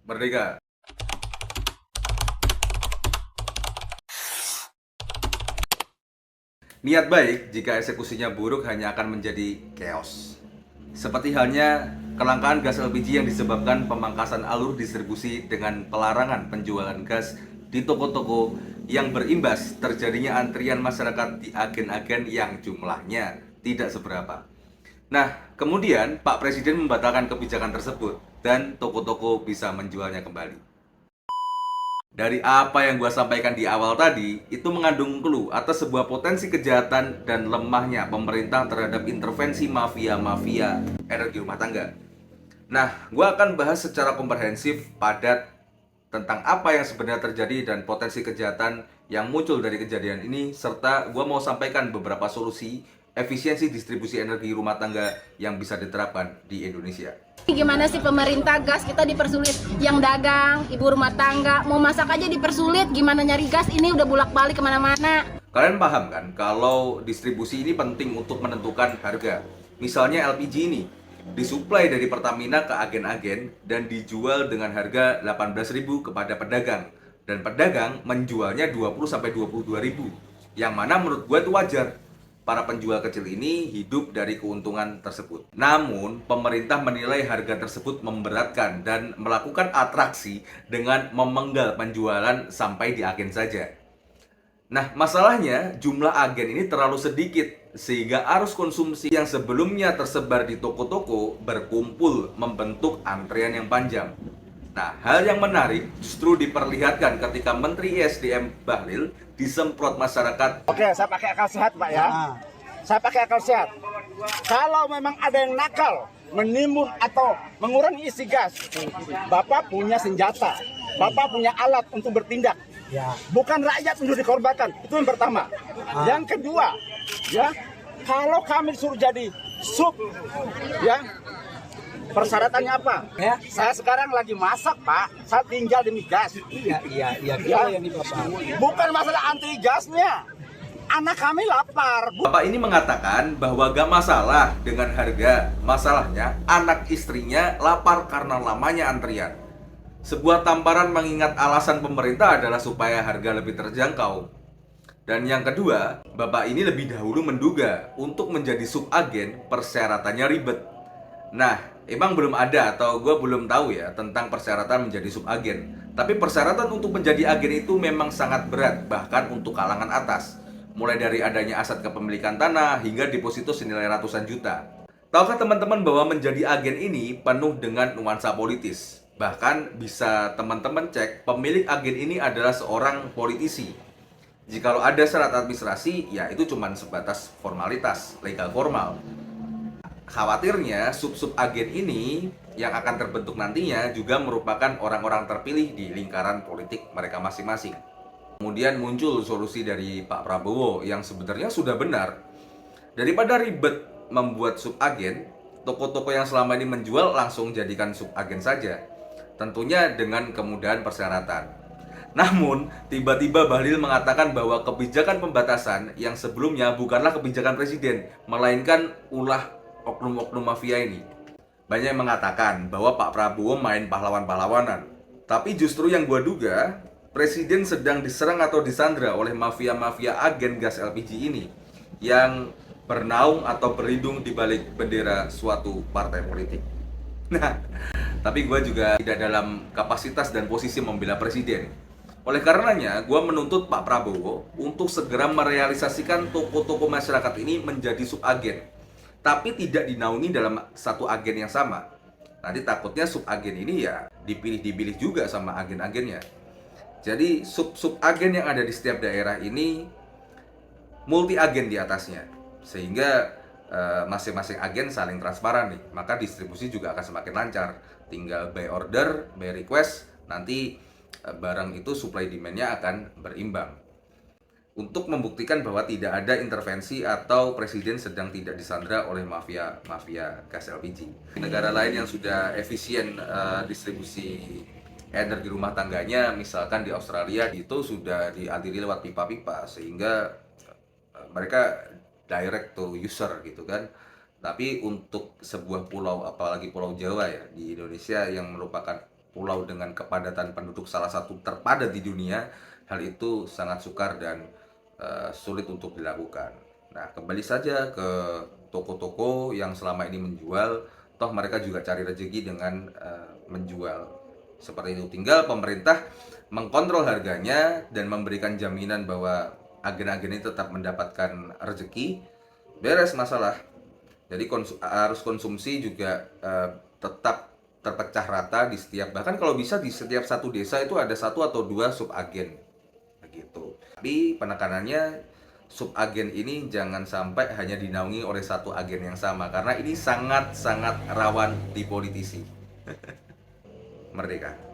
Merdeka. Niat baik jika eksekusinya buruk hanya akan menjadi chaos. Seperti halnya kelangkaan gas LPG yang disebabkan pemangkasan alur distribusi dengan pelarangan penjualan gas di toko-toko, yang berimbas terjadinya antrian masyarakat di agen-agen yang jumlahnya tidak seberapa. Nah, kemudian Pak Presiden membatalkan kebijakan tersebut dan toko-toko bisa menjualnya kembali. Dari apa yang gue sampaikan di awal tadi, itu mengandung clue atas sebuah potensi kejahatan dan lemahnya pemerintah terhadap intervensi mafia-mafia energi rumah tangga. Nah, gue akan bahas secara komprehensif, padat, tentang apa yang sebenarnya terjadi dan potensi kejahatan yang muncul dari kejadian ini, serta gue mau sampaikan beberapa solusi efisiensi distribusi energi rumah tangga yang bisa diterapkan di Indonesia. Gimana sih pemerintah gas kita dipersulit, yang dagang, ibu rumah tangga, mau masak aja dipersulit, gimana nyari gas ini udah bolak-balik kemana-mana. Kalian paham kan kalau distribusi ini penting untuk menentukan harga. Misalnya LPG ini disuplai dari Pertamina ke agen-agen dan dijual dengan harga 18.000 kepada pedagang, dan pedagang menjualnya 20 sampai 22.000. Yang mana menurut gue itu wajar. Para penjual kecil ini hidup dari keuntungan tersebut. Namun, pemerintah menilai harga tersebut memberatkan dan melakukan atraksi dengan memenggal penjualan sampai di agen saja. Nah, masalahnya jumlah agen ini terlalu sedikit sehingga arus konsumsi yang sebelumnya tersebar di toko-toko berkumpul membentuk antrean yang panjang. Nah, hal yang menarik justru diperlihatkan ketika Menteri ESDM Bahlil disemprot masyarakat. Oke, saya pakai akal sehat, Pak ya. Saya pakai akal sehat. Kalau memang ada yang nakal, menimbun atau mengurangi isi gas, Bapak punya senjata, Bapak punya alat untuk bertindak. Ya. Bukan rakyat untuk dikorbankan. Itu yang pertama. Yang kedua, ya, kalau kami suruh jadi sub, ya, persyaratannya apa? Ya, saya sekarang lagi masak, Pak. Saya tinggal di migas. Iya. Ya. Yang ini, Bapak. Bukan masalah anti gasnya. Anak kami lapar. Bapak ini mengatakan bahwa gak masalah dengan harga. Masalahnya anak istrinya lapar karena lamanya antrian. Sebuah tamparan mengingat alasan pemerintah adalah supaya harga lebih terjangkau. Dan yang kedua, Bapak ini lebih dahulu menduga untuk menjadi subagen persyaratannya ribet. Nah, emang belum ada atau gue belum tahu ya tentang persyaratan menjadi subagen. Tapi persyaratan untuk menjadi agen itu memang sangat berat, bahkan untuk kalangan atas. Mulai dari adanya aset kepemilikan tanah hingga deposito senilai ratusan juta. Tahukah teman-teman bahwa menjadi agen ini penuh dengan nuansa politis? Bahkan bisa teman-teman cek, pemilik agen ini adalah seorang politisi. Jikalau ada syarat administrasi, ya itu cuma sebatas formalitas, legal formal. Khawatirnya sub-sub agen ini yang akan terbentuk nantinya juga merupakan orang-orang terpilih di lingkaran politik mereka masing-masing. Kemudian muncul solusi dari Pak Prabowo yang sebenarnya sudah benar. Daripada ribet membuat subagen, toko-toko yang selama ini menjual langsung jadikan subagen saja. Tentunya dengan kemudahan persyaratan. Namun, tiba-tiba Bahlil mengatakan bahwa kebijakan pembatasan yang sebelumnya bukanlah kebijakan presiden, melainkan ulah oknum-oknum mafia ini. Banyak yang mengatakan bahwa Pak Prabowo main pahlawan-pahlawanan. Tapi justru yang gua duga, presiden sedang diserang atau disandra oleh mafia-mafia agen gas LPG ini yang bernaung atau berlindung di balik bendera suatu partai politik. Nah, tapi gue juga tidak dalam kapasitas dan posisi membela presiden. Oleh karenanya, gue menuntut Pak Prabowo untuk segera merealisasikan toko-toko masyarakat ini menjadi subagen, tapi tidak dinaungi dalam satu agen yang sama. Nanti takutnya subagen ini ya dipilih-dipilih juga sama agen-agennya. Jadi sub-sub agen yang ada di setiap daerah ini multi agen di atasnya, sehingga masing-masing agen saling transparan nih, maka distribusi juga akan semakin lancar. Tinggal by order, by request, nanti barang itu supply demand-nya akan berimbang. Untuk membuktikan bahwa tidak ada intervensi atau presiden sedang tidak disandra oleh mafia gas LPG. Negara lain yang sudah efisien distribusi energi rumah tangganya, misalkan di Australia, itu sudah dialiri lewat pipa-pipa sehingga mereka direct to user gitu kan. Tapi untuk sebuah pulau, apalagi Pulau Jawa ya di Indonesia yang merupakan pulau dengan kepadatan penduduk salah satu terpadat di dunia, hal itu sangat sukar dan sulit untuk dilakukan. Nah, kembali saja ke toko-toko yang selama ini menjual, toh mereka juga cari rezeki dengan menjual. Seperti itu, tinggal pemerintah mengkontrol harganya dan memberikan jaminan bahwa agen-agen ini tetap mendapatkan rezeki, beres masalah. Jadi arus konsumsi juga tetap terpecah rata di setiap, bahkan kalau bisa di setiap satu desa itu ada 1 atau 2 subagen begitu. Tapi penekanannya, subagen ini jangan sampai hanya dinaungi oleh satu agen yang sama, karena ini sangat-sangat rawan dipolitisi. Merdeka.